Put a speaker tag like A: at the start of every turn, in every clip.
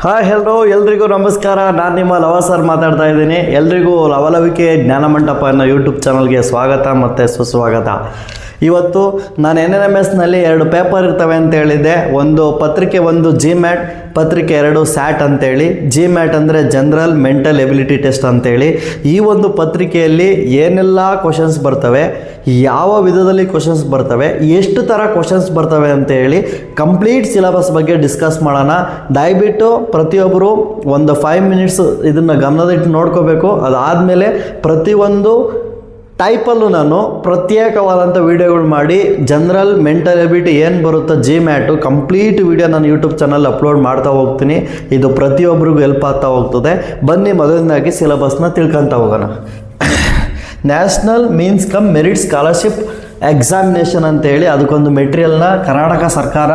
A: Hi hello ಎಲ್ರಿಗೂ ನಮಸ್ಕಾರ. ನಾನು ನಿಮ್ಮ ಲವ ಸರ್ ಮಾತಾಡ್ತಾ ಇದ್ದೀನಿ. ಎಲ್ರಿಗೂ ಲವಲವಿಕೆ ಜ್ಞಾನ ಮಂಟಪ ಅನ್ನೋ ಯೂಟ್ಯೂಬ್ ಚಾನಲ್ಗೆ ಸ್ವಾಗತ ಮತ್ತು ಸುಸ್ವಾಗತ. ಇವತ್ತು ನಾನು NNMSನಲ್ಲಿ 2 ಪೇಪರ್ ಇರ್ತವೆ ಅಂತ ಹೇಳಿದ್ದೆ. ಒಂದು ಪತ್ರಿಕೆ, ಒಂದು GMAT ಪತ್ರಿಕೆ, 2 SAT ಅಂತೇಳಿ. GMAT ಅಂದರೆ ಜನರಲ್ ಮೆಂಟಲ್ ಎಬಿಲಿಟಿ ಟೆಸ್ಟ್ ಅಂತೇಳಿ. ಈ ಒಂದು ಪತ್ರಿಕೆಯಲ್ಲಿ ಏನೆಲ್ಲ ಕ್ವಶನ್ಸ್ ಬರ್ತವೆ, ಯಾವ ವಿಧದಲ್ಲಿ ಕ್ವಶನ್ಸ್ ಬರ್ತವೆ, ಎಷ್ಟು ಥರ ಕ್ವಶನ್ಸ್ ಬರ್ತವೆ ಅಂತೇಳಿ ಕಂಪ್ಲೀಟ್ ಸಿಲೆಬಸ್ ಬಗ್ಗೆ ಡಿಸ್ಕಸ್ ಮಾಡೋಣ. ದಯವಿಟ್ಟು ಪ್ರತಿಯೊಬ್ಬರು ಒಂದು 5 ಮಿನಿಟ್ಸ್ ಇದನ್ನು ಗಮನದಿಟ್ಟು ನೋಡ್ಕೋಬೇಕು. ಅದಾದಮೇಲೆ ಪ್ರತಿಯೊಂದು ಟೈಪಲ್ಲೂ ನಾನು ಪ್ರತ್ಯೇಕವಾದಂಥ ವೀಡಿಯೋಗಳು ಮಾಡಿ ಜನರಲ್ ಮೆಂಟಲ್ ಎಬಿಲಿಟಿ ಏನು ಬರುತ್ತೋ GMAT ಕಂಪ್ಲೀಟ್ ವೀಡಿಯೋ ನಾನು ಯೂಟ್ಯೂಬ್ ಚಾನಲ್ ಅಪ್ಲೋಡ್ ಮಾಡ್ತಾ ಹೋಗ್ತೀನಿ. ಇದು ಪ್ರತಿಯೊಬ್ಬರಿಗೂ ಹೆಲ್ಪ್ ಆಗ್ತಾ ಹೋಗ್ತದೆ. ಬನ್ನಿ ಮೊದಲನೇದಾಗಿ ಸಿಲೆಬಸ್ನ ತಿಳ್ಕೊತಾ ಹೋಗೋಣ. National means come merit scholarship examination ಅಂತೇಳಿ ಅದಕ್ಕೊಂದು ಮೆಟೀರಿಯಲ್ನ ಕರ್ನಾಟಕ ಸರ್ಕಾರ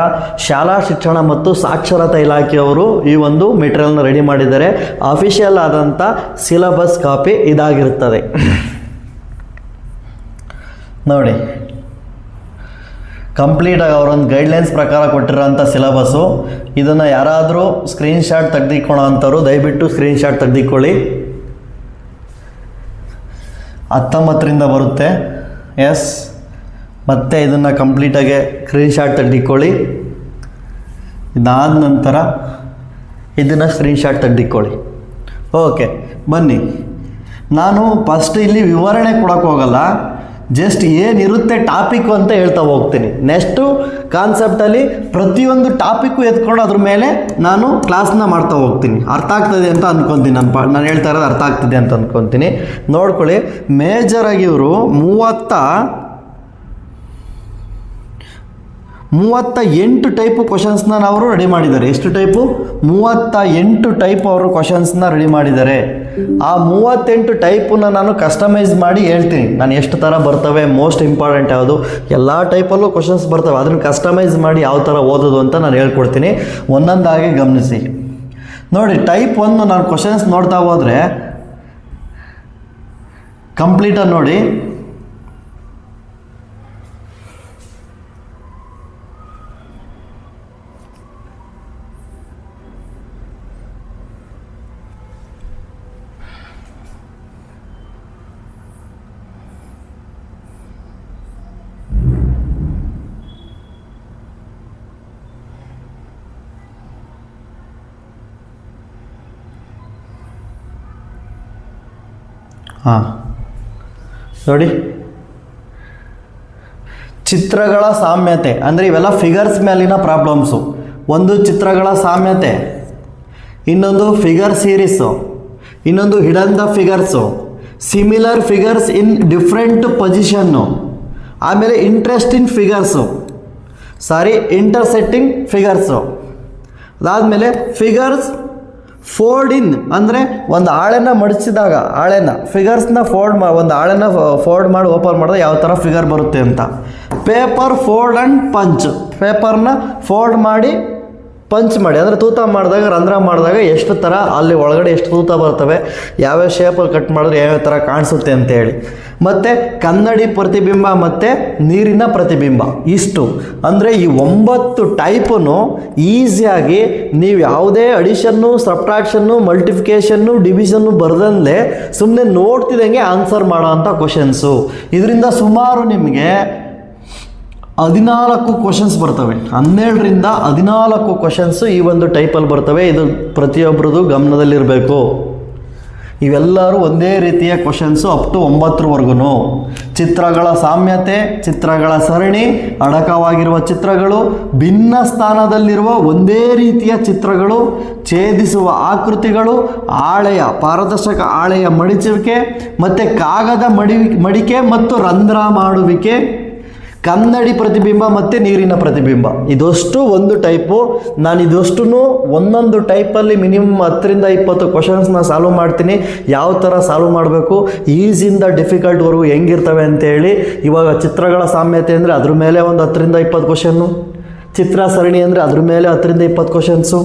A: ಶಾಲಾ ಶಿಕ್ಷಣ ಮತ್ತು ಸಾಕ್ಷರತಾ ಇಲಾಖೆಯವರು ಈ ಒಂದು ಮೆಟೀರಿಯಲ್ನ ರೆಡಿ ಮಾಡಿದ್ದಾರೆ. ಅಫಿಷಿಯಲ್ ಆದಂಥ ಸಿಲೆಬಸ್ ಕಾಪಿ ಇದಾಗಿರುತ್ತದೆ. ನೋಡಿ, ಕಂಪ್ಲೀಟಾಗಿ ಅವರೊಂದು ಗೈಡ್ಲೈನ್ಸ್ ಪ್ರಕಾರ ಕೊಟ್ಟಿರೋಂಥ ಸಿಲೆಬಸ್ಸು. ಇದನ್ನು ಯಾರಾದರೂ ಸ್ಕ್ರೀನ್ಶಾಟ್ ತೆಗೆದಿಕೊಳ್ಳೋ ಅಂಥವ್ರು ದಯವಿಟ್ಟು ಸ್ಕ್ರೀನ್ಶಾಟ್ ತೆಗೆದಿಕೊಳ್ಳಿ. 19ರಿಂದ ಬರುತ್ತೆ. ಎಸ್, ಮತ್ತು ಇದನ್ನು ಕಂಪ್ಲೀಟಾಗಿ ಸ್ಕ್ರೀನ್ಶಾಟ್ ತೆಗೆದಿಕೊಳ್ಳಿ. ಇದಾದ ನಂತರ ಇದನ್ನು ಸ್ಕ್ರೀನ್ಶಾಟ್ ತೆಗೆದಿಕೊಳ್ಳಿ. ಓಕೆ, ಬನ್ನಿ. ನಾನು ಫಸ್ಟ್ ಇಲ್ಲಿ ವಿವರಣೆ ಕೊಡೋಕ್ಕೆ ಹೋಗಲ್ಲ, ಜಸ್ಟ್ ಏನಿರುತ್ತೆ ಟಾಪಿಕ್ಕು ಅಂತ ಹೇಳ್ತಾ ಹೋಗ್ತೀನಿ. ನೆಕ್ಸ್ಟು ಕಾನ್ಸೆಪ್ಟಲ್ಲಿ ಪ್ರತಿಯೊಂದು ಟಾಪಿಕ್ಕು ಎತ್ಕೊಂಡು ಅದ್ರ ಮೇಲೆ ನಾನು ಕ್ಲಾಸ್ನ ಮಾಡ್ತಾ ಹೋಗ್ತೀನಿ. ಅರ್ಥ ಆಗ್ತದೆ ಅಂತ ಅಂದ್ಕೊತೀನಿ. ನಾನು ಹೇಳ್ತಾ ಇರೋದು ಅರ್ಥ ಆಗ್ತದೆ ಅಂತ ಅಂದ್ಕೊತೀನಿ. ನೋಡ್ಕೊಳ್ಳಿ, ಮೇಜರಾಗಿ ಇವರು 38 ಟೈಪು ಕ್ವಶನ್ಸ್ನ ಅವರು ರೆಡಿ ಮಾಡಿದ್ದಾರೆ. ಎಷ್ಟು ಟೈಪು? 38 ಟೈಪ್ ಅವರು ಕ್ವಶನ್ಸ್ನ ರೆಡಿ ಮಾಡಿದ್ದಾರೆ. ಆ 38 ಟೈಪನ್ನ ನಾನು ಕಸ್ಟಮೈಸ್ ಮಾಡಿ ಹೇಳ್ತೀನಿ. ನಾನು ಎಷ್ಟು ಥರ ಬರ್ತವೆ, ಮೋಸ್ಟ್ ಇಂಪಾರ್ಟೆಂಟ್ ಯಾವುದು, ಎಲ್ಲ ಟೈಪಲ್ಲೂ ಕ್ವಶನ್ಸ್ ಬರ್ತವೆ. ಅದನ್ನು ಕಸ್ಟಮೈಸ್ ಮಾಡಿ ಯಾವ ಥರ ಓದೋದು ಅಂತ ನಾನು ಹೇಳ್ಕೊಡ್ತೀನಿ. ಒಂದೊಂದಾಗಿ ಗಮನಿಸಿ. ನೋಡಿ, ಟೈಪ್ 1 ನಾನು ಕ್ವಶನ್ಸ್ ನೋಡ್ತಾ ಹೋದರೆ ಕಂಪ್ಲೀಟಾಗಿ ನೋಡಿ. ನೋಡಿ, ಚಿತ್ರಗಳ ಸಾಮ್ಯತೆ ಅಂದರೆ ಇವೆಲ್ಲ ಫಿಗರ್ಸ್ ಮೇಲಿನ ಪ್ರಾಬ್ಲಮ್ಸು. ಒಂದು ಚಿತ್ರಗಳ ಸಾಮ್ಯತೆ, ಇನ್ನೊಂದು ಫಿಗರ್ ಸೀರೀಸು, ಇನ್ನೊಂದು hidden the figures, similar figures in different position, ಆಮೇಲೆ ಇಂಟ್ರೆಸ್ಟಿಂಗ್ ಫಿಗರ್ಸು, ಇಂಟರ್ಸೆಕ್ಟಿಂಗ್ ಫಿಗರ್ಸು. ಅದಾದಮೇಲೆ ಫಿಗರ್ಸ್ ಫೋಲ್ಡ್ ಇನ್ ಅಂದರೆ ಒಂದು ಹಾಳೆನ ಮಡಿಸಿದಾಗ ಫಿಗರ್ಸ್ನ ಒಂದು ಹಾಳೆನ ಫೋಲ್ಡ್ ಮಾಡಿ ಓಪನ್ ಮಾಡಿದಾಗ ಯಾವ ಥರ ಫಿಗರ್ ಬರುತ್ತೆ ಅಂತ. ಪೇಪರ್ ಫೋಲ್ಡ್ ಆ್ಯಂಡ್ ಪಂಚ್, ಪೇಪರ್ನ ಫೋಲ್ಡ್ ಮಾಡಿ ಪಂಚ್ ಮಾಡಿ ಅಂದರೆ ತೂತ ಮಾಡಿದಾಗ, ರಂಧ್ರ ಮಾಡಿದಾಗ ಎಷ್ಟು ಥರ ಅಲ್ಲಿ ಒಳಗಡೆ ಎಷ್ಟು ತೂತ ಬರ್ತವೆ, ಯಾವ್ಯಾವ ಶೇಪಲ್ಲಿ ಕಟ್ ಮಾಡಿದ್ರೆ ಯಾವ್ಯಾವ ಥರ ಕಾಣಿಸುತ್ತೆ ಅಂತೇಳಿ. ಮತ್ತು ಕನ್ನಡಿ ಪ್ರತಿಬಿಂಬ ಮತ್ತು ನೀರಿನ ಪ್ರತಿಬಿಂಬ. ಇಷ್ಟು ಅಂದರೆ ಈ 9 ಟೈಪನ್ನು ಈಸಿಯಾಗಿ ನೀವು ಯಾವುದೇ ಅಡಿಷನ್ನು, ಸಬ್ಟ್ರಾಕ್ಷನ್ನು, ಮಲ್ಟಿಫಿಕೇಷನ್ನು, ಡಿವಿಷನ್ನು ಬರ್ದಂಗೆ ಸುಮ್ಮನೆ ನೋಡ್ತಿದ್ದಂಗೆ ಆನ್ಸರ್ ಮಾಡೋ ಅಂಥ ಕ್ವಶನ್ಸು. ಇದರಿಂದ ಸುಮಾರು ನಿಮಗೆ 14 ಕ್ವಶನ್ಸ್ ಬರ್ತವೆ. 12ರಿಂದ 14 ಕ್ವಶನ್ಸು ಈ ಒಂದು ಟೈಪಲ್ಲಿ ಬರ್ತವೆ. ಇದು ಪ್ರತಿಯೊಬ್ಬರದು ಗಮನದಲ್ಲಿರಬೇಕು. ಇವೆಲ್ಲರೂ ಒಂದೇ ರೀತಿಯ ಕ್ವಶನ್ಸು ಅಪ್ ಟು 9ರವರೆಗೂ. ಚಿತ್ರಗಳ ಸಾಮ್ಯತೆ, ಚಿತ್ರಗಳ ಸರಣಿ, ಅಡಕವಾಗಿರುವ ಚಿತ್ರಗಳು, ಭಿನ್ನ ಸ್ಥಾನದಲ್ಲಿರುವ ಒಂದೇ ರೀತಿಯ ಚಿತ್ರಗಳು, ಛೇದಿಸುವ ಆಕೃತಿಗಳು, ಪಾರದರ್ಶಕ ಹಾಳೆಯ ಮಡಿಚುವಿಕೆ ಮತ್ತು ಕಾಗದ ಮಡಿಕೆ ಮತ್ತು ರಂಧ್ರ ಮಾಡುವಿಕೆ, ಕನ್ನಡಿ ಪ್ರತಿಬಿಂಬ ಮತ್ತು ನೀರಿನ ಪ್ರತಿಬಿಂಬ. ಇದಷ್ಟು ಒಂದು ಟೈಪು. ನಾನು ಇದಷ್ಟು ಒಂದೊಂದು ಟೈಪಲ್ಲಿ ಮಿನಿಮಮ್ 10ರಿಂದ 20 ಕ್ವಶನ್ಸ್ನ ಸಾಲ್ವ್ ಮಾಡ್ತೀನಿ. ಯಾವ ಥರ ಸಾಲ್ವ್ ಮಾಡಬೇಕು, ಈಸಿಯಿಂದ ಡಿಫಿಕಲ್ಟ್ವರೆಗೂ ಹೆಂಗಿರ್ತವೆ ಅಂತೇಳಿ. ಇವಾಗ ಚಿತ್ರಗಳ ಸಾಮ್ಯತೆ ಅಂದರೆ ಅದ್ರ ಮೇಲೆ ಒಂದು 10ರಿಂದ 20 ಕ್ವಶನ್ನು, ಚಿತ್ರ ಸರಣಿ ಅಂದರೆ ಅದ್ರ ಮೇಲೆ 10ರಿಂದ 20 ಕ್ವಶನ್ಸು,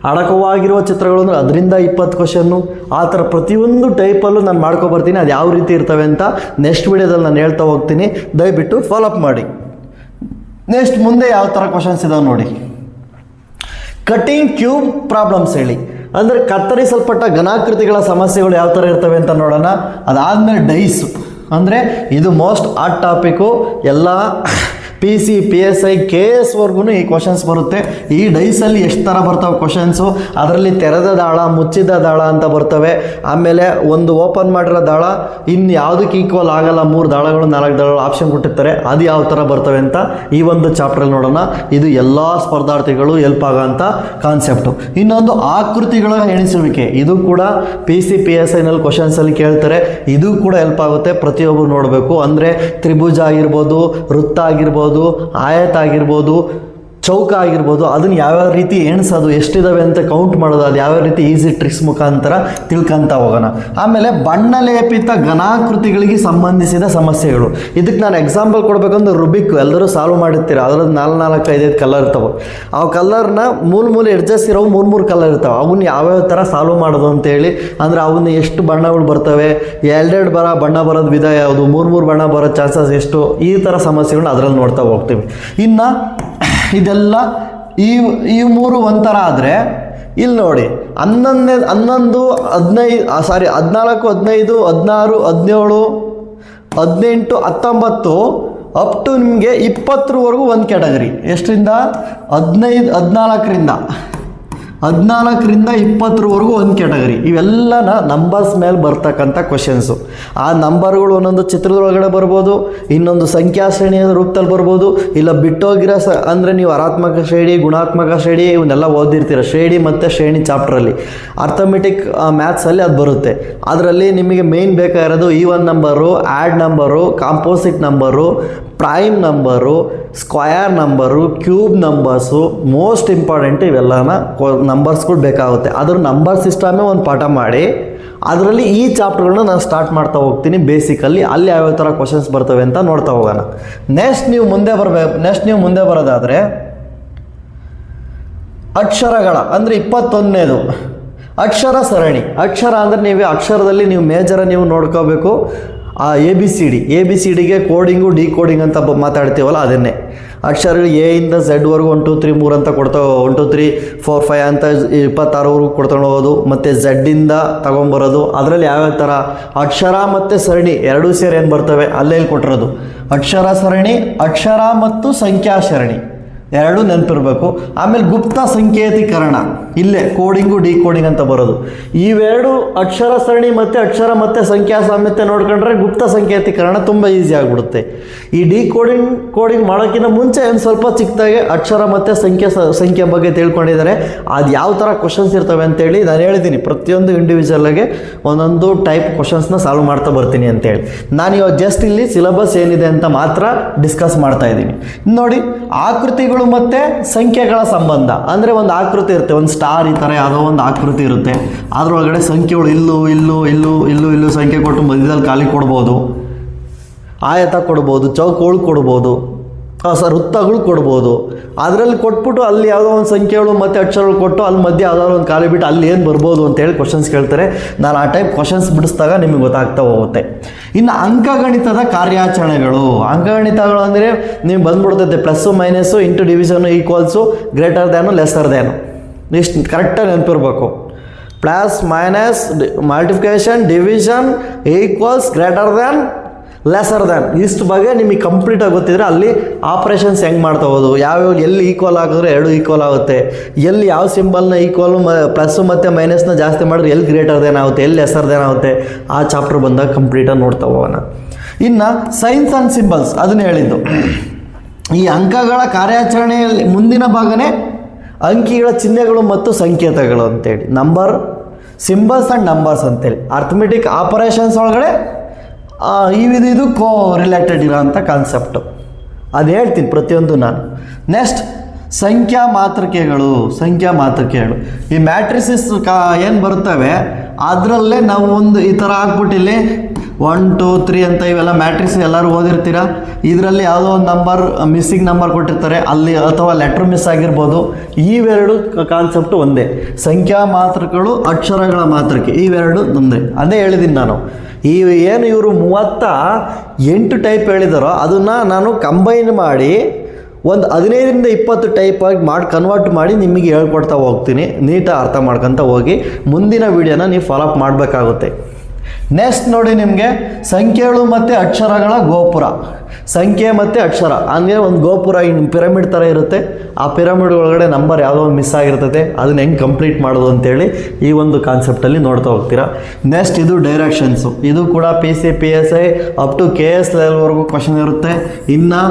A: ಅಡಕವಾಗಿರುವ ಚಿತ್ರಗಳು ಅಂದರೆ 10ರಿಂದ 20 ಕ್ವಶನ್ನು. ಆ ಥರ ಪ್ರತಿಯೊಂದು ಟೈಪಲ್ಲೂ ನಾನು ಮಾಡ್ಕೊಬರ್ತೀನಿ. ಅದು ಯಾವ ರೀತಿ ಇರ್ತವೆ ಅಂತ ನೆಕ್ಸ್ಟ್ ವೀಡಿಯೋದಲ್ಲಿ ನಾನು ಹೇಳ್ತಾ ಹೋಗ್ತೀನಿ. ದಯವಿಟ್ಟು ಫಾಲೋಅಪ್ ಮಾಡಿ. ನೆಕ್ಸ್ಟ್ ಮುಂದೆ ಯಾವ ಥರ ಕ್ವಶನ್ಸ್ ಇದಾವೆ ನೋಡಿ. ಕಟಿಂಗ್ ಕ್ಯೂಬ್ ಪ್ರಾಬ್ಲಮ್ಸ್ ಹೇಳಿ, ಅಂದರೆ ಕತ್ತರಿಸಲ್ಪಟ್ಟ ಘನಾಕೃತಿಗಳ ಸಮಸ್ಯೆಗಳು ಯಾವ ಥರ ಇರ್ತವೆ ಅಂತ ನೋಡೋಣ. ಅದಾದಮೇಲೆ ಡೈಸು, ಅಂದರೆ ಇದು ಮೋಸ್ಟ್ ಹಾಟ್ ಟಾಪಿಕ್ಕು. ಎಲ್ಲ PC, PSI, KS ವರ್ಗೂ ಈ ಕ್ವಶನ್ಸ್ ಬರುತ್ತೆ. ಈ ಡೈಸಲ್ಲಿ ಎಷ್ಟು ಥರ ಬರ್ತವೆ ಕ್ವಶನ್ಸು, ಅದರಲ್ಲಿ ತೆರೆದ ದಾಳ, ಮುಚ್ಚಿದ ದಾಳ ಅಂತ ಬರ್ತವೆ. ಆಮೇಲೆ ಒಂದು ಓಪನ್ ಮಾಡಿರೋ ದಾಳ ಇನ್ನು ಯಾವುದಕ್ಕೆ ಈಕ್ವಲ್ ಆಗಲ್ಲ, 3 ದಾಳಗಳು 4 ದಾಳಗಳು ಆಪ್ಷನ್ ಕೊಟ್ಟಿರ್ತಾರೆ, ಅದು ಯಾವ ಥರ ಬರ್ತವೆ ಅಂತ ಈ ಒಂದು ಚಾಪ್ಟ್ರಲ್ಲಿ ನೋಡೋಣ. ಇದು ಎಲ್ಲ ಸ್ಪರ್ಧಾರ್ಥಿಗಳು ಹೆಲ್ಪ್ ಆಗೋಂಥ ಕಾನ್ಸೆಪ್ಟು. ಇನ್ನೊಂದು ಆಕೃತಿಗಳ ಎಣಿಸುವಿಕೆ, ಇದು ಕೂಡ PC, PSIನಲ್ಲಿ ಕ್ವಶನ್ಸಲ್ಲಿ ಕೇಳ್ತಾರೆ. ಇದು ಕೂಡ ಹೆಲ್ಪ್ ಆಗುತ್ತೆ, ಪ್ರತಿಯೊಬ್ಬರು ನೋಡಬೇಕು. ಅಂದರೆ ತ್ರಿಭುಜ ಆಗಿರ್ಬೋದು, ವೃತ್ತ ಆಗಿರ್ಬೋದು, ಆಯತ ಆಗಿರ್ಬೋದು, ಚೌಕ ಆಗಿರ್ಬೋದು, ಅದನ್ನು ಯಾವ್ಯಾವ ರೀತಿ ಎಣಿಸೋದು, ಎಷ್ಟಿದಾವೆ ಅಂತ ಕೌಂಟ್ ಮಾಡೋದು, ಅದು ಯಾವ್ಯಾವ ರೀತಿ ಈಸಿ ಟ್ರಿಕ್ಸ್ ಮುಖಾಂತರ ತಿಳ್ಕೊಂತ ಹೋಗೋಣ. ಆಮೇಲೆ ಬಣ್ಣ ಲೇಪಿತ ಘನಾಕೃತಿಗಳಿಗೆ ಸಂಬಂಧಿಸಿದ ಸಮಸ್ಯೆಗಳು. ಇದಕ್ಕೆ ನಾನು ಎಕ್ಸಾಂಪಲ್ ಕೊಡಬೇಕಂದ್ರೆ ರುಬಿಕ್ ಎಲ್ಲರೂ ಸಾಲ್ವ್ ಮಾಡಿರ್ತೀರ. ಅದರದ್ದು 4-5 ಕಲರ್ ಇರ್ತವೆ. ಆ ಕಲರ್ನ ಮೂಲ ಎಡ್ಜಸ್ ಇರೋವು 3 ಕಲರ್ ಇರ್ತವೆ. ಅವನ್ನ ಯಾವ್ಯಾವ ಥರ ಸಾಲ್ವ್ ಮಾಡೋದು ಅಂತೇಳಿ, ಅಂದರೆ ಅವನ್ನ ಎಷ್ಟು ಬಣ್ಣಗಳು ಬರ್ತವೆ, 2 ಬಣ್ಣ ಬರೋದು ವಿಧ ಯಾವುದು, 3 ಬಣ್ಣ ಬರೋ ಚಾನ್ಸಸ್ ಎಷ್ಟು, ಈ ಥರ ಸಮಸ್ಯೆಗಳನ್ನ ಅದರಲ್ಲಿ ನೋಡ್ತಾ ಹೋಗ್ತೀವಿ. ಇನ್ನು ಇದೆಲ್ಲ ಈ 3 ಒಂಥರ ಆದರೆ ಇಲ್ಲಿ ನೋಡಿ 11, 15, 14, 15, 16, 17, 18, 19 ಅಪ್ ಟು ನಿಮಗೆ 20ರವರೆಗೂ ಒಂದು ಕ್ಯಾಟಗರಿ. ಎಷ್ಟರಿಂದ 14ರಿಂದ 20ರವರೆಗೂ ಒಂದು ಕ್ಯಾಟಗರಿ. ಇವೆಲ್ಲನ ನಂಬರ್ಸ್ ಮೇಲೆ ಬರ್ತಕ್ಕಂಥ ಕ್ವಶನ್ಸು. ಆ ನಂಬರ್ಗಳು ಒಂದೊಂದು ಚಿತ್ರದೊಳಗಡೆ ಬರ್ಬೋದು, ಇನ್ನೊಂದು ಸಂಖ್ಯಾ ಶ್ರೇಣಿಯ ರೂಪದಲ್ಲಿ ಬರ್ಬೋದು, ಇಲ್ಲ ಬಿಟ್ಟೋಗಿರೋ ಅಂದರೆ ನೀವು ಹರಾತ್ಮಕ ಶ್ರೇಣಿ, ಗುಣಾತ್ಮಕ ಶ್ರೇಣಿ ಇವನ್ನೆಲ್ಲ ಓದಿರ್ತೀರ. ಶ್ರೇಣಿ ಮತ್ತು ಶ್ರೇಣಿ ಚಾಪ್ಟ್ರಲ್ಲಿ ಅರ್ಥಮೆಟಿಕ್ ಮ್ಯಾಥ್ಸಲ್ಲಿ ಅದು ಬರುತ್ತೆ. ಅದರಲ್ಲಿ ನಿಮಗೆ ಮೇಯ್ನ್ ಬೇಕಾಗಿರೋದು even number, add number, composite number, prime number, square number, cube numbers, most important ಇವೆಲ್ಲನ ನಂಬರ್ಸ್ಗಳು ಬೇಕಾಗುತ್ತೆ. ಅದ್ರ ನಂಬರ್ ಸಿಸ್ಟಮೇ ಒಂದು ಪಾಠ ಮಾಡಿ ಅದರಲ್ಲಿ ಈ ಚಾಪ್ಟರ್ಗಳನ್ನ ನಾನು ಸ್ಟಾರ್ಟ್ ಮಾಡ್ತಾ ಹೋಗ್ತೀನಿ ಬೇಸಿಕಲ್ಲಿ. ಅಲ್ಲಿ ಯಾವ್ಯಾವ ಥರ ಕ್ವಶನ್ಸ್ ಬರ್ತವೆ ಅಂತ ನೋಡ್ತಾ ಹೋಗೋಣ. ನೆಕ್ಸ್ಟ್ ನೀವು ಮುಂದೆ ಬರೋದಾದರೆ ಅಕ್ಷರಗಳ ಅಂದರೆ 21ನೇದು ಅಕ್ಷರ ಸರಣಿ. ಅಕ್ಷರ ಅಂದರೆ ನೀವು ಅಕ್ಷರದಲ್ಲಿ ನೀವು ಮೇಜರ ನೀವು ನೋಡ್ಕೋಬೇಕು. ABCDಗೆ ಕೋಡಿಂಗು ಡಿಕೋಡಿಂಗ್ ಅಂತ ಮಾತಾಡ್ತೀವಲ್ಲ, ಅದನ್ನೇ ಅಕ್ಷರಗಳು A ಇಂದ Z ವರೆಗೂ 1 2 3 4 ಅಂತ ಕೊಡ್ತಾ 1 2 3 4 5 ಅಂತ 26ವರೆಗೂ ಕೊಡ್ಕೊಂಡು ಹೋಗೋದು, ಮತ್ತು Z ತಗೊಂಬರೋದು. ಅದರಲ್ಲಿ ಯಾವ್ಯಾವ ಥರ ಅಕ್ಷರ ಮತ್ತು ಸರಣಿ ಎರಡೂ ಸೇರಿ ಏನು ಬರ್ತವೆ ಅಲ್ಲೇ ಕೊಟ್ಟಿರೋದು. ಅಕ್ಷರ ಸರಣಿ, ಅಕ್ಷರ ಮತ್ತು ಸಂಖ್ಯಾ ಸರಣಿ ಎರಡು ನೆನಪಿರಬೇಕು. ಆಮೇಲೆ ಗುಪ್ತ ಸಂಕೇತೀಕರಣ, ಇಲ್ಲೇ ಕೋಡಿಂಗು ಡಿಕೋಡಿಂಗ್ ಅಂತ ಬರೋದು. ಇವೆರಡು ಅಕ್ಷರ ಸರಣಿ ಮತ್ತು ಅಕ್ಷರ ಮತ್ತು ಸಂಖ್ಯಾ ಸಾಮ್ಯತೆ ನೋಡ್ಕೊಂಡ್ರೆ ಗುಪ್ತ ಸಂಕೇತೀಕರಣ ತುಂಬ ಈಸಿ ಆಗಿಬಿಡುತ್ತೆ. ಈ ಕೋಡಿಂಗ್ ಮಾಡೋಕ್ಕಿಂತ ಮುಂಚೆ ಒಂದು ಸ್ವಲ್ಪ ಚಿಕ್ಕದಾಗೆ ಅಕ್ಷರ ಮತ್ತು ಸಂಖ್ಯೆ ಬಗ್ಗೆ ತಿಳ್ಕೊಂಡಿದ್ದಾರೆ. ಅದು ಯಾವ ಥರ ಕ್ವಶನ್ಸ್ ಇರ್ತವೆ ಅಂತೇಳಿ ನಾನು ಹೇಳಿದ್ದೀನಿ. ಪ್ರತಿಯೊಂದು ಇಂಡಿವಿಜುವಲ್ಗೆ ಒಂದೊಂದು ಟೈಪ್ ಕ್ವಶನ್ಸ್ನ ಸಾಲ್ವ್ ಮಾಡ್ತಾ ಬರ್ತೀನಿ ಅಂತೇಳಿ. ನಾನು ಇವಾಗ ಜಸ್ಟ್ ಇಲ್ಲಿ ಸಿಲೆಬಸ್ ಏನಿದೆ ಅಂತ ಮಾತ್ರ ಡಿಸ್ಕಸ್ ಮಾಡ್ತಾ ಇದ್ದೀನಿ. ನೋಡಿ, ಆಕೃತಿಗಳು ಮತ್ತು ಸಂಖ್ಯೆಗಳ ಸಂಬಂಧ. ಅಂದರೆ ಒಂದು ಆಕೃತಿ ಇರುತ್ತೆ, ಒಂದು ಸ್ಟಾರ್ ಈ ಥರ ಯಾವುದೋ ಒಂದು ಆಕೃತಿ ಇರುತ್ತೆ. ಅದರೊಳಗಡೆ ಸಂಖ್ಯೆಗಳು ಇಲ್ಲೂ ಸಂಖ್ಯೆ ಕೊಟ್ಟು ಮಧ್ಯದಲ್ಲಿ ಖಾಲಿ ಕೊಡ್ಬೋದು, ಆಯತ ಕೊಡ್ಬೋದು, ಚೌಕಗಳು ಕೊಡ್ಬೋದು, ವೃತ್ತಗಳು ಕೊಡ್ಬೋದು. ಅದರಲ್ಲಿ ಕೊಟ್ಬಿಟ್ಟು ಅಲ್ಲಿ ಯಾವುದೋ ಒಂದು ಸಂಖ್ಯೆಗಳು ಮತ್ತು ಅಕ್ಷರಗಳು ಕೊಟ್ಟು ಅಲ್ಲಿ ಮಧ್ಯೆ ಯಾವುದಾದ್ರು ಒಂದು ಖಾಲಿ ಬಿಟ್ಟು ಅಲ್ಲಿ ಏನು ಬರ್ಬೋದು ಅಂತೇಳಿ ಕ್ವಶನ್ಸ್ ಕೇಳ್ತಾರೆ. ನಾನು ಆ ಟೈಪ್ ಕ್ವಶನ್ಸ್ ಬಿಡಿಸಿದಾಗ ನಿಮಗೆ ಗೊತ್ತಾಗ್ತಾ ಹೋಗುತ್ತೆ. ಇನ್ನು ಅಂಕಗಣಿತದ ಕಾರ್ಯಾಚರಣೆಗಳು. ಅಂಕಗಣಿತಗಳು ಅಂದರೆ ನೀವು ಬಂದ್ಬಿಡ್ತೈತೆ plus minus into division equals greater than lesser than. ಇಷ್ಟು ಕರೆಕ್ಟಾಗಿ ನೆನಪಿರ್ಬೇಕು. Plus minus multiplication division equals greater than lesser than. ಇಷ್ಟು ಬಗ್ಗೆ ನಿಮಗೆ ಕಂಪ್ಲೀಟಾಗಿ ಗೊತ್ತಿದ್ರೆ ಅಲ್ಲಿ ಆಪ್ರೇಷನ್ಸ್ ಹೆಂಗೆ ಮಾಡ್ತಾ ಹೋದು, ಎಲ್ಲಿ ಈಕ್ವಲ್ ಆಗಿದ್ರೆ 2 ಈಕ್ವಲ್ ಆಗುತ್ತೆ, ಎಲ್ಲಿ ಯಾವ ಸಿಂಬಲ್ನ ಈಕ್ವಲ್ ಪ್ಲಸ್ಸು ಮತ್ತು ಮೈನಸ್ನ ಜಾಸ್ತಿ ಮಾಡಿದ್ರೆ ಎಲ್ಲಿ ಗ್ರೇಟರ್ ದ್ಯಾನ್ ಆಗುತ್ತೆ, ಎಲ್ಲಿ ಲೆಸರ್ ದ್ಯಾನ್ ಆಗುತ್ತೆ, ಆ ಚಾಪ್ಟರ್ ಬಂದಾಗ ಕಂಪ್ಲೀಟಾಗಿ ನೋಡ್ತಾ ಹೋಗೋಣ. ಇನ್ನು ಸೈನ್ಸ್ ಆ್ಯಂಡ್ ಸಿಂಬಲ್ಸ್ ಅದನ್ನು ಹೇಳಿದ್ದು. ಈ ಅಂಕಗಳ ಕಾರ್ಯಾಚರಣೆಯಲ್ಲಿ ಮುಂದಿನ ಭಾಗನೇ ಅಂಕಿಗಳ ಚಿಹ್ನೆಗಳು ಮತ್ತು ಸಂಕೇತಗಳು ಅಂತೇಳಿ, ನಂಬರ್ ಸಿಂಬಲ್ಸ್ ಆ್ಯಂಡ್ ನಂಬರ್ಸ್ ಅಂತೇಳಿ. ಅರ್ಥಮೆಟಿಕ್ ಆಪರೇಷನ್ಸ್ ಒಳಗಡೆ ಇದು ಕೋ ರಿಲೇಟೆಡ್ ಇರೋಂಥ ಕಾನ್ಸೆಪ್ಟು. ಅದು ಹೇಳ್ತೀನಿ ಪ್ರತಿಯೊಂದು ನಾನು. ನೆಕ್ಸ್ಟ್ ಸಂಖ್ಯಾ ಮಾತೃಕೆಗಳು. ಈ ಮ್ಯಾಟ್ರಿಸಸ್ ಏನು ಬರ್ತವೆ ಅದರಲ್ಲೇ ನಾವು ಒಂದು ಈ ಥರ ಹಾಕ್ಬಿಟ್ಟಿಲ್ಲಿ 1 2 3 ಅಂತ ಇವೆಲ್ಲ ಮ್ಯಾಟ್ರಿಕ್ಸ್ ಎಲ್ಲರೂ ಓದಿರ್ತೀರ. ಇದರಲ್ಲಿ ಯಾವುದೋ ಒಂದು ನಂಬರ್ ಮಿಸ್ಸಿಂಗ್ ನಂಬರ್ ಕೊಟ್ಟಿರ್ತಾರೆ ಅಲ್ಲಿ, ಅಥವಾ ಲೆಟ್ರ್ ಮಿಸ್ ಆಗಿರ್ಬೋದು. ಇವೆರಡು ಕಾನ್ಸೆಪ್ಟು ಒಂದೇ. ಸಂಖ್ಯಾ ಮಾತೃಕೆಗಳು, ಅಕ್ಷರಗಳ ಮಾತೃಕೆ ಇವೆರಡು ಒಂದೇ. ಅದೇ ಹೇಳಿದ್ದೀನಿ ನಾನು. ಇವರು 38 ಟೈಪ್ ಹೇಳಿದಾರೋ ಅದನ್ನು ನಾನು ಕಂಬೈನ್ ಮಾಡಿ ಒಂದು 15ರಿಂದ 20 ಟೈಪಾಗಿ ಕನ್ವರ್ಟ್ ಮಾಡಿ ನಿಮಗೆ ಹೇಳ್ಕೊಡ್ತಾ ಹೋಗ್ತೀನಿ. ನೀಟಾಗಿ ಅರ್ಥ ಮಾಡ್ಕೊತ ಹೋಗಿ ಮುಂದಿನ ವೀಡಿಯೋನ ನೀವು ಫಾಲೋ ಅಪ್ ಮಾಡಬೇಕಾಗುತ್ತೆ. ನೆಕ್ಸ್ಟ್ ನೋಡಿ, ನಿಮಗೆ ಸಂಖ್ಯೆಗಳು ಮತ್ತು ಅಕ್ಷರಗಳ ಗೋಪುರ. ಸಂಖ್ಯೆ ಮತ್ತು ಅಕ್ಷರ ಅಂದರೆ ಒಂದು ಗೋಪುರ ಪಿರಮಿಡ್ ಥರ ಇರುತ್ತೆ. ಆ ಪಿರಮಿಡ್ ಒಳಗಡೆ ನಂಬರ್ ಯಾವುದೋ ಒಂದು ಮಿಸ್ ಆಗಿರ್ತದೆ, ಅದನ್ನ ಹೆಂಗೆ ಕಂಪ್ಲೀಟ್ ಮಾಡೋದು ಅಂತೇಳಿ ಈ ಒಂದು ಕಾನ್ಸೆಪ್ಟಲ್ಲಿ ನೋಡ್ತಾ ಹೋಗ್ತೀರಾ. ನೆಕ್ಸ್ಟ್ ಇದು ಡೈರೆಕ್ಷನ್ಸು. ಇದು ಕೂಡ PC PSI up to KS ಲೆವೆಲ್ವರೆಗೂ ಕ್ವಶನ್ ಇರುತ್ತೆ. ಇನ್ನು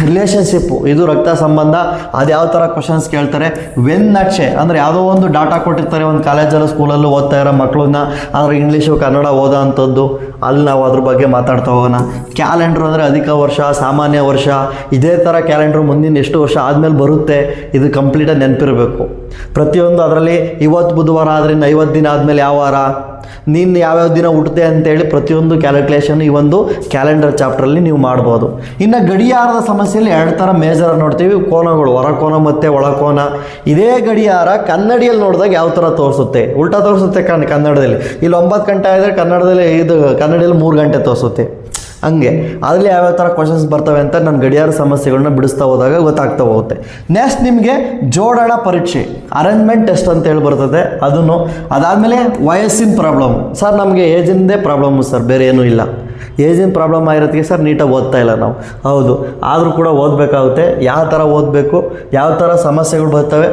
A: ರಿಲೇಷನ್ಶಿಪ್ಪು, ಇದು ರಕ್ತ ಸಂಬಂಧ, ಅದು ಯಾವ ಥರ ಕ್ವಶನ್ಸ್ ಕೇಳ್ತಾರೆ. ವೆನ್ ನಕ್ಷೆ ಅಂದರೆ ಯಾವುದೋ ಒಂದು ಡಾಟಾ ಕೊಟ್ಟಿರ್ತಾರೆ ಒಂದು ಕಾಲೇಜಲ್ಲೂ ಸ್ಕೂಲಲ್ಲೂ ಓದ್ತಾ ಇರೋ ಮಕ್ಕಳನ್ನ, ಆದರೆ ಇಂಗ್ಲೀಷು ಕನ್ನಡ ಓದೋ ಅಂಥದ್ದು, ಅಲ್ಲಿ ನಾವು ಅದ್ರ ಬಗ್ಗೆ ಮಾತಾಡ್ತಾ ಹೋಗೋಣ. ಕ್ಯಾಲೆಂಡ್ರ್ ಅಂದರೆ ಅಧಿಕ ವರ್ಷ, ಸಾಮಾನ್ಯ ವರ್ಷ, ಇದೇ ಥರ ಕ್ಯಾಲೆಂಡ್ರ್ ಮುಂದಿನ ಎಷ್ಟು ವರ್ಷ ಆದಮೇಲೆ ಬರುತ್ತೆ, ಇದು ಕಂಪ್ಲೀಟಾಗಿ ನೆನಪಿರಬೇಕು. ಪ್ರತಿಯೊಂದು ಅದರಲ್ಲಿ ಇವತ್ತು ಬುಧವಾರ ಆದರೆ 50 ದಿನ ಆದಮೇಲೆ ಯಾವ ವಾರ, ನೀನು ಯಾವ್ಯಾವ ದಿನ ಹುಟ್ಟುತ್ತೆ ಅಂತೇಳಿ ಪ್ರತಿಯೊಂದು ಕ್ಯಾಲ್ಕುಲೇಷನ್ ಈ ಒಂದು ಕ್ಯಾಲೆಂಡರ್ ಚಾಪ್ಟ್ರಲ್ಲಿ ನೀವು ಮಾಡ್ಬೋದು. ಇನ್ನು ಗಡಿಯಾರದ ಸಮಸ್ಯೆಯಲ್ಲಿ 2 ಥರ ಮೇಜರ್ ನೋಡ್ತೀವಿ, ಕೋನಗಳು, ಹೊರಕೋನ ಮತ್ತು ಒಳಕೋನ. ಇದೇ ಗಡಿಯಾರ ಕನ್ನಡಿಯಲ್ಲಿ ನೋಡಿದಾಗ ಯಾವ ಥರ ತೋರಿಸುತ್ತೆ, ಉಲ್ಟಾ ತೋರಿಸುತ್ತೆ ಕನ್ನಡದಲ್ಲಿ. ಇಲ್ಲಿ 9 ಗಂಟೆ ಆದರೆ ಕನ್ನಡದಲ್ಲಿ ಕನ್ನಡದಲ್ಲಿ 3 ಗಂಟೆ ತೋರಿಸುತ್ತೆ. ಹಂಗೆ ಅದರಲ್ಲಿ ಯಾವ್ಯಾವ ಥರ ಕ್ವಶನ್ಸ್ ಬರ್ತವೆ ಅಂತ ನಾನು ಗಡಿಯಾರ ಸಮಸ್ಯೆಗಳನ್ನ ಬಿಡಿಸ್ತಾ ಹೋದಾಗ ಗೊತ್ತಾಗ್ತಾ ಹೋಗುತ್ತೆ. ನೆಕ್ಸ್ಟ್ ನಿಮಗೆ ಜೋಡಣ ಪರೀಕ್ಷೆ, ಅರೇಂಜ್ಮೆಂಟ್ ಟೆಸ್ಟ್ ಅಂತೇಳಿ ಬರ್ತದೆ. ಅದನ್ನು ಅದಾದಮೇಲೆ ವಯಸ್ಸಿನ ಪ್ರಾಬ್ಲಮ್. ಸರ್ ನಮಗೆ ಏಜಿಂದೇ ಪ್ರಾಬ್ಲಮ್ಮು ಸರ್, ಬೇರೆ ಏನೂ ಇಲ್ಲ. ಏಜಿನ ಪ್ರಾಬ್ಲಮ್ ಆಗಿರೋದಕ್ಕೆ ಸರ್ ನೀಟಾಗಿ ಓದ್ತಾ ಇಲ್ಲ ನಾವು. ಹೌದು, ಆದರೂ ಕೂಡ ಓದಬೇಕಾಗುತ್ತೆ. ಯಾವ ಥರ ಓದಬೇಕು, ಯಾವ ಥರ ಸಮಸ್ಯೆಗಳು ಬರ್ತವೆ,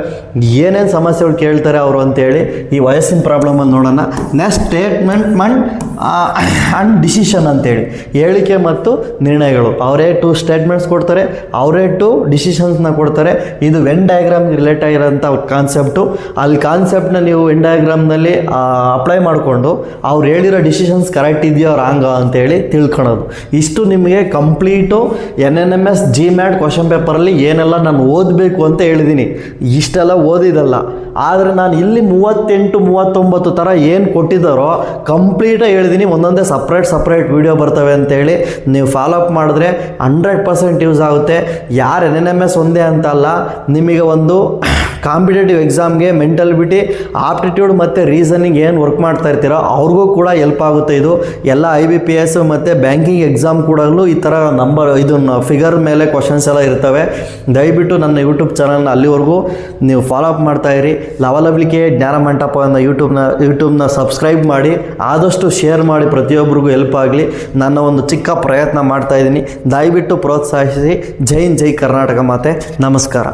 A: ಏನೇನು ಸಮಸ್ಯೆಗಳು ಕೇಳ್ತಾರೆ ಅವರು ಅಂತೇಳಿ ಈ ವಯಸ್ಸಿನ ಪ್ರಾಬ್ಲಮನ್ನು ನೋಡೋಣ. ನೆಕ್ಸ್ಟ್ ಸ್ಟೇಟ್ಮೆಂಟ್ ಆ್ಯಂಡ್ ಡಿಸಿಷನ್ ಅಂತೇಳಿ, ಹೇಳಿಕೆ ಮತ್ತು ನಿರ್ಣಯಗಳು. ಅವರೇ 2 ಸ್ಟೇಟ್ಮೆಂಟ್ಸ್ ಕೊಡ್ತಾರೆ, ಅವರೇ 2 ಡಿಸಿಷನ್ಸ್ನ ಕೊಡ್ತಾರೆ. ಇದು ವೆನ್ ಡಯಾಗ್ರಾಮ್ಗೆ ರಿಲೇಟ್ ಆಗಿರೋಂಥ ಕಾನ್ಸೆಪ್ಟು. ಅಲ್ಲಿ ಕಾನ್ಸೆಪ್ಟನ್ನ ನೀವು ವೆನ್ ಡಯಾಗ್ರಾಮ್ನಲ್ಲಿ ಅಪ್ಲೈ ಮಾಡಿಕೊಂಡು ಅವ್ರು ಹೇಳಿರೋ ಡಿಸಿಷನ್ಸ್ ಕರೆಕ್ಟ್ ಇದೆಯೋ ರಾಂಗ ಅಂತೇಳಿ ತಿಳ್ಕೊಳ್ಳೋದು. ಇಷ್ಟು ನಿಮಗೆ ಕಂಪ್ಲೀಟು NNMS GMAT ಕ್ವಶನ್ ಪೇಪರಲ್ಲಿ ಏನೆಲ್ಲ ನಾನು ಓದಬೇಕು ಅಂತ ಹೇಳಿದ್ದೀನಿ. ಇಷ್ಟೆಲ್ಲ ಓದಿದಲ್ಲ, ಆದರೆ ನಾನು ಇಲ್ಲಿ 38-39 ಥರ ಏನು ಕೊಟ್ಟಿದ್ದಾರೋ ಕಂಪ್ಲೀಟಾಗಿ ಹೇಳಿದ್ದೀನಿ. ಒಂದೊಂದೇ ಸಪ್ರೇಟ್ ವೀಡಿಯೋ ಬರ್ತವೆ ಅಂತೇಳಿ ನೀವು ಫಾಲೋ ಅಪ್ ಮಾಡಿದ್ರೆ 100% ಯೂಸ್ ಆಗುತ್ತೆ. ಯಾರು NNMS ಒಂದೇ ಅಂತ ಅಲ್ಲ, ನಿಮಗೆ ಒಂದು ಕಾಂಪಿಟೇಟಿವ್ ಎಕ್ಸಾಮ್ಗೆ ಮೆಂಟಲಿಟಿ, ಆಪ್ಟಿಟ್ಯೂಡ್ ಮತ್ತು ರೀಸನಿಂಗ್ ಏನು ವರ್ಕ್ ಮಾಡ್ತಾ ಇರ್ತೀರೋ ಅವ್ರಿಗೂ ಕೂಡ ಹೆಲ್ಪ್ ಆಗುತ್ತೆ. ಇದು ಎಲ್ಲ IBPS ಮತ್ತು ಬ್ಯಾಂಕಿಂಗ್ ಎಕ್ಸಾಮ್ ಕೂಡ ಈ ಥರ ಇದನ್ನು ಫಿಗರ್ ಮೇಲೆ ಕ್ವಶನ್ಸ್ ಎಲ್ಲ ಇರ್ತವೆ. ದಯವಿಟ್ಟು ನನ್ನ ಯೂಟ್ಯೂಬ್ ಚಾನಲ್ನ ಅಲ್ಲಿವರೆಗೂ ನೀವು ಫಾಲೋ ಅಪ್ ಮಾಡ್ತಾಯಿರಿ. ಲವಲವಿಕೆ ಜ್ಞಾನ ಮಂಟಪ ಅನ್ನೋ ಯೂಟ್ಯೂಬ್ನ ಸಬ್ಸ್ಕ್ರೈಬ್ ಮಾಡಿ, ಆದಷ್ಟು ಶೇರ್ ಮಾಡಿ, ಪ್ರತಿಯೊಬ್ಬರಿಗೂ ಹೆಲ್ಪ್ ಆಗಲಿ. ನನ್ನ ಒಂದು ಚಿಕ್ಕ ಪ್ರಯತ್ನ ಮಾಡ್ತಾಯಿದ್ದೀನಿ. ದಯವಿಟ್ಟು ಪ್ರೋತ್ಸಾಹಿಸಿ. ಜೈ ಕರ್ನಾಟಕ ಮಾತೆ. ನಮಸ್ಕಾರ.